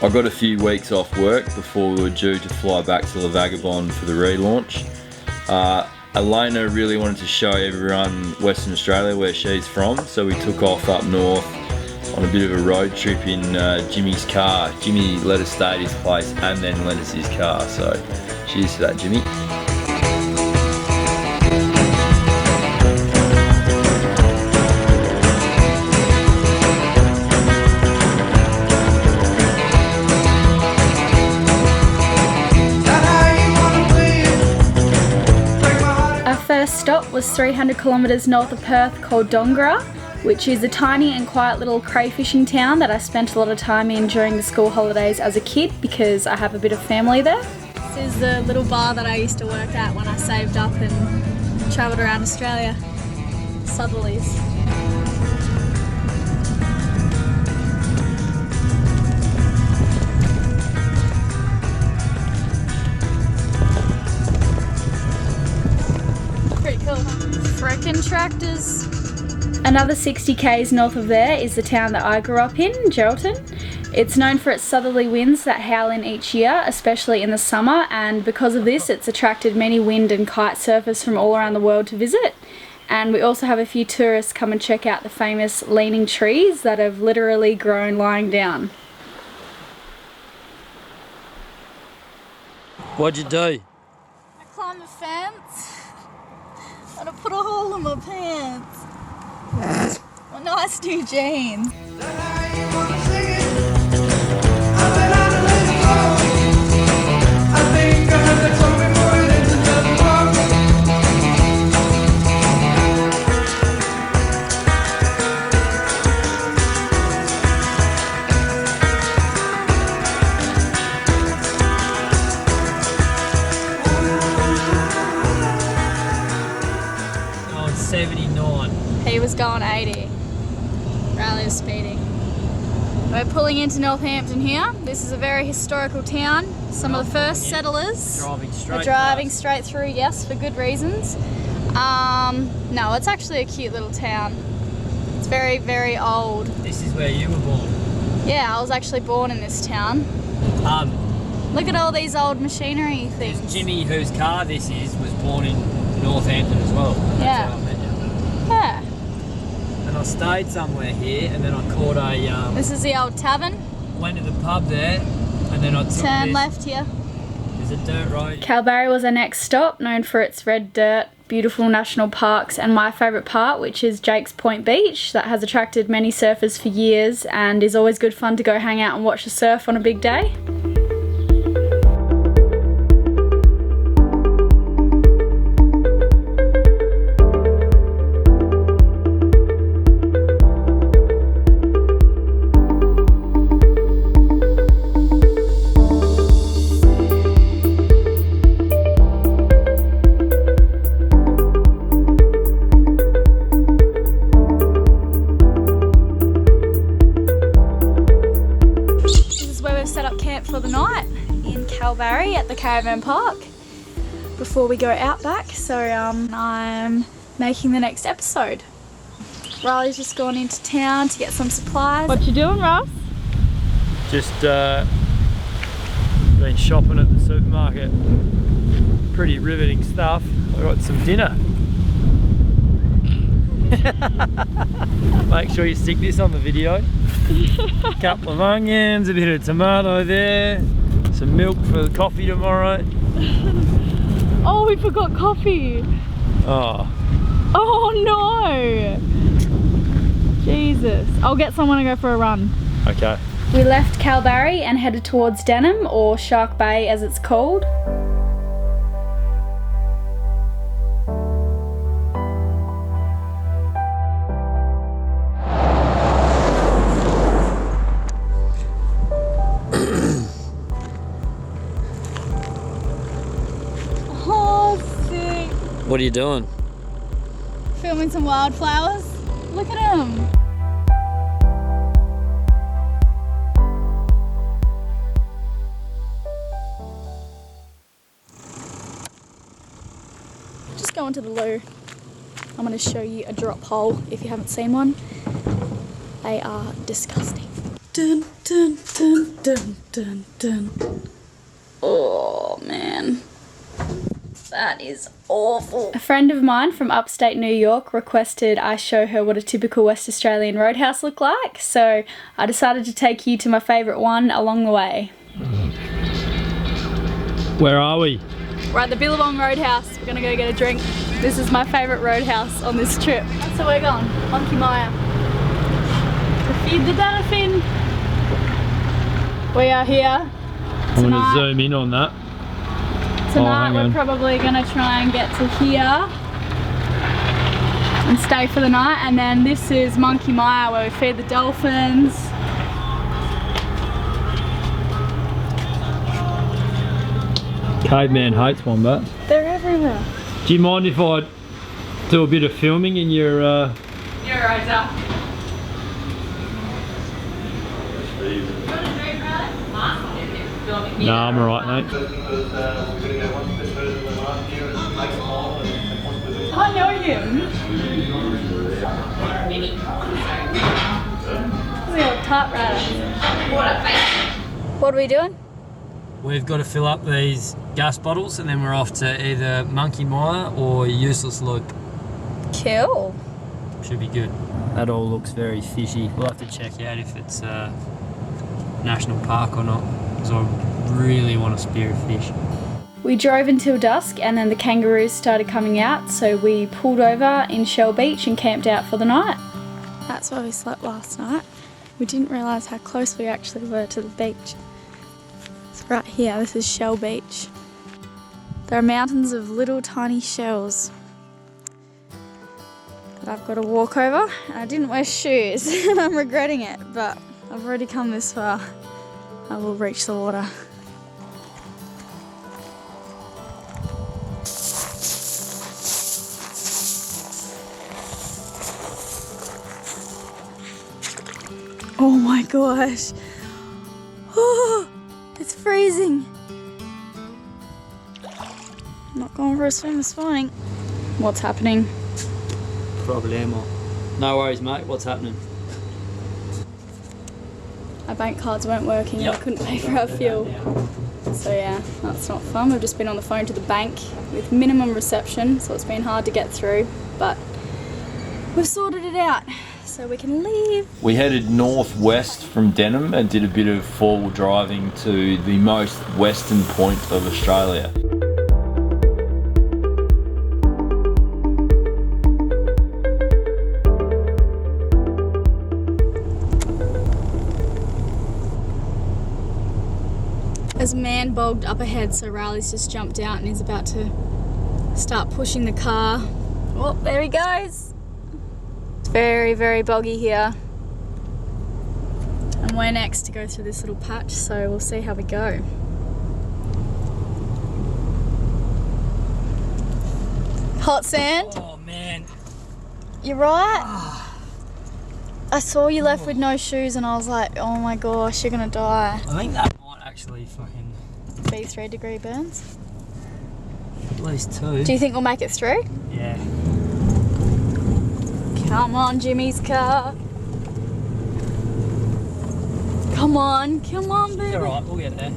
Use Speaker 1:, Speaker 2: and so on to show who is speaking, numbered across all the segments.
Speaker 1: I got a few weeks off work before we were due to fly back to the Vagabonde for the relaunch. Elayna really wanted to show everyone Western Australia where she's from, so we took off up north on a bit of a road trip in Jimmy's car. Jimmy let us stay at his place and then lent us his car, so cheers to that, Jimmy.
Speaker 2: First stop was 300 kilometres north of Perth called Django, which is a tiny and quiet little crayfishing town that I spent a lot of time in during the school holidays as a kid because I have a bit of family there. This is the little bar that I used to work at when I saved up and travelled around Australia. Southerlies. Frickin' tractors. Another 60 k's north of there is the town that I grew up in, Geraldton. It's known for its southerly winds that howl in each year, especially in the summer, and because of this it's attracted many wind and kite surfers from all around the world to visit. And we also have a few tourists come and check out the famous leaning trees that have literally grown lying down.
Speaker 3: What'd you do?
Speaker 2: I climbed the fence. And I put a hole in my pants. My nice new jeans.
Speaker 3: Oh, it's 79.
Speaker 2: He was going 80. Riley was speeding. We're pulling into Northampton here. This is a very historical town. Some of the first settlers
Speaker 3: We're
Speaker 2: driving straight through, yes, for good reasons. No, it's actually a cute little town. It's very, very old.
Speaker 3: This is where you were born.
Speaker 2: Yeah, I was actually born in this town. Look at all these old machinery things.
Speaker 3: Jimmy, whose car this is, was born in Northampton as well. That's
Speaker 2: Yeah.
Speaker 3: how I met you.
Speaker 2: Yeah.
Speaker 3: And I stayed somewhere here, and then I caught a.
Speaker 2: This is the old tavern.
Speaker 3: Went to the pub there, and then I took
Speaker 2: Turn
Speaker 3: this.
Speaker 2: left here.
Speaker 3: There's a dirt road.
Speaker 2: Kalbarri was our next stop, known for its red dirt, beautiful national parks, and my favourite part, which is Jake's Point Beach, that has attracted many surfers for years and is always good fun to go hang out and watch the surf on a big day. For the night in Kalbarri at the caravan park before we go out back, so I'm making the next episode. Riley's just gone into town to get some supplies. What you doing, Ross?
Speaker 3: Just been shopping at the supermarket. Pretty riveting stuff. I got some dinner. Make sure you stick this on the video. Couple of onions, a bit of tomato there, some milk for the coffee tomorrow.
Speaker 2: Oh, we forgot coffee.
Speaker 3: Oh.
Speaker 2: Oh no! Jesus. I'll get someone to go for a run.
Speaker 3: Okay.
Speaker 2: We left Kalbarri and headed towards Denham, or Shark Bay as it's called.
Speaker 3: What are you doing?
Speaker 2: Filming some wildflowers. Look at them. Just going to the loo. I'm going to show you a drop hole if you haven't seen one. They are disgusting. Dun, dun, dun, dun, dun, dun. Oh man, that is awful. A friend of mine from upstate New York requested I show her what a typical West Australian roadhouse looked like, so I decided to take you to my favourite one along the way.
Speaker 3: Where are we?
Speaker 2: We're at the Billabong Roadhouse. We're gonna go get a drink. This is my favourite roadhouse on this trip. So we're going, Monkey Maya. To feed the dolphin. We are here.
Speaker 3: I'm going to zoom in on that.
Speaker 2: Tonight we're probably going to try and get to here and stay for the night, and then this is Monkey Maya where we feed the dolphins.
Speaker 3: Caveman hates wombats.
Speaker 2: They're everywhere.
Speaker 3: Do you mind if I do a bit of filming in your...
Speaker 2: You're right up.
Speaker 3: No, I'm alright, mate.
Speaker 2: I know him. What are we doing?
Speaker 3: We've got to fill up these gas bottles and then we're off to either Monkey Mire or Useless Loop.
Speaker 2: Cool.
Speaker 3: Should be good. That all looks very fishy. We'll have to check out if it's a national park or not, because I really want to spear a fish.
Speaker 2: We drove until dusk and then the kangaroos started coming out, so we pulled over in Shell Beach and camped out for the night. That's where we slept last night. We didn't realise how close we actually were to the beach. It's right here, this is Shell Beach. There are mountains of little tiny shells that I've got to walk over, and I didn't wear shoes and I'm regretting it, but I've already come this far. I will reach the water. Oh my gosh. Oh, it's freezing. I'm not going for a swim this morning. What's happening?
Speaker 3: Problemo. No worries, mate. What's happening?
Speaker 2: Our bank cards weren't working and I couldn't pay for our fuel. So yeah, that's not fun. We've just been on the phone to the bank with minimum reception, so it's been hard to get through, but we've sorted it out. So we can leave.
Speaker 1: We headed northwest from Denham and did a bit of four-wheel driving to the most western point of Australia.
Speaker 2: There's a man bogged up ahead, so Riley's just jumped out and is about to start pushing the car. Oh, there he goes. It's very, very boggy here. And we're next to go through this little patch, so we'll see how we go. Hot sand?
Speaker 3: Oh man.
Speaker 2: You right? I saw you left with no shoes and I was like, oh my gosh, you're gonna die.
Speaker 3: I think that might actually fucking
Speaker 2: be 3-degree burns.
Speaker 3: At least 2.
Speaker 2: Do you think we'll make it through?
Speaker 3: Yeah.
Speaker 2: Come on, Jimmy's car. Come on, baby.
Speaker 3: Alright, we'll get there.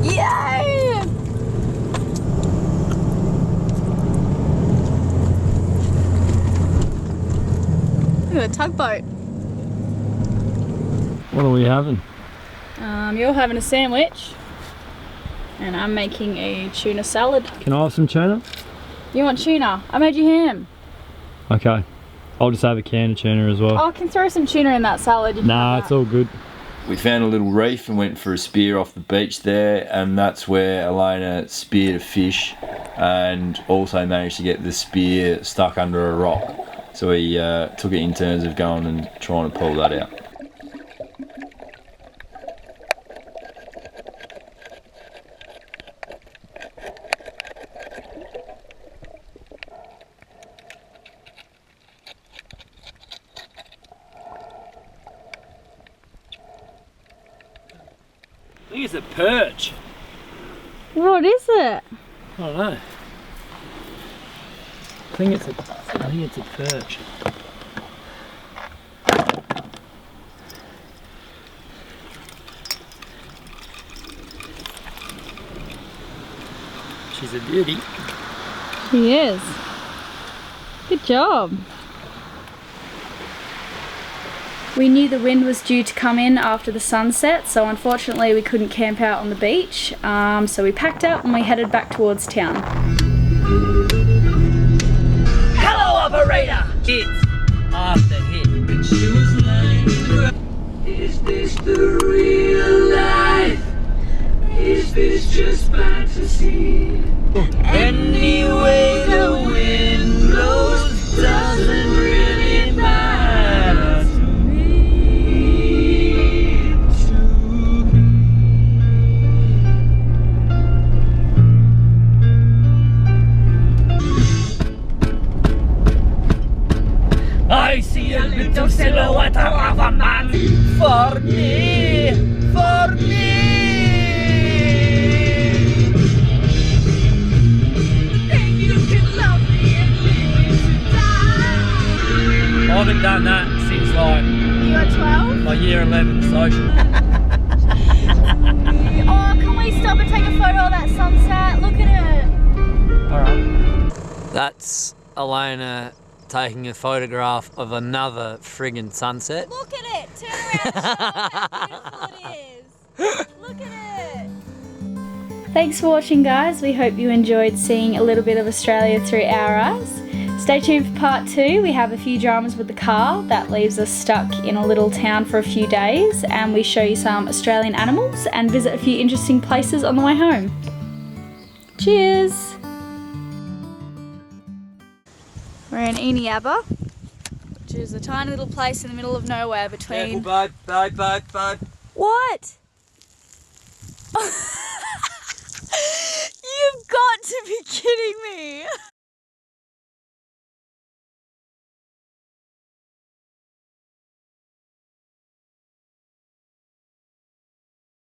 Speaker 2: Yay! Look at the tugboat.
Speaker 3: What are we having?
Speaker 2: You're having a sandwich and I'm making a tuna salad.
Speaker 3: Can I have some tuna?
Speaker 2: You want tuna? I made you ham.
Speaker 3: Okay. I'll just have a can of tuna as well.
Speaker 2: Oh, I can throw some tuna in that salad.
Speaker 3: Nah, it's all good.
Speaker 1: We found a little reef and went for a spear off the beach there, and that's where Elayna speared a fish and also managed to get the spear stuck under a rock. So we took it in turns of going and trying to pull that out.
Speaker 3: I think it's a perch.
Speaker 2: What is it?
Speaker 3: I don't know. I think it's a perch. She's a beauty.
Speaker 2: She is. Good job. We knew the wind was due to come in after the sunset, so unfortunately we couldn't camp out on the beach. So we packed up and we headed back towards town.
Speaker 3: Hello, operator! Hit after hit. Is this the real life? Is this just fantasy? Anyway the wind blows doesn't really matter to me. I see a little silhouette of a man. For me, for me. Think you can love me and leave me to die. I haven't done that since like
Speaker 2: You were 12?
Speaker 3: my year 11 social.
Speaker 2: Oh, can we stop and take a photo of that sunset? Look at it.
Speaker 3: Alright. That's Elayna taking a photograph of another friggin' sunset.
Speaker 2: Look at it. Turn around and show how beautiful it is. Look at it. Thanks for watching, guys. We hope you enjoyed seeing a little bit of Australia through our eyes. Stay tuned for part 2. We have a few dramas with the car that leaves us stuck in a little town for a few days, and we show you some Australian animals and visit a few interesting places on the way home. Cheers! We're in Elayna, which is a tiny little place in the middle of nowhere between...
Speaker 3: Careful, bud. Bud.
Speaker 2: What?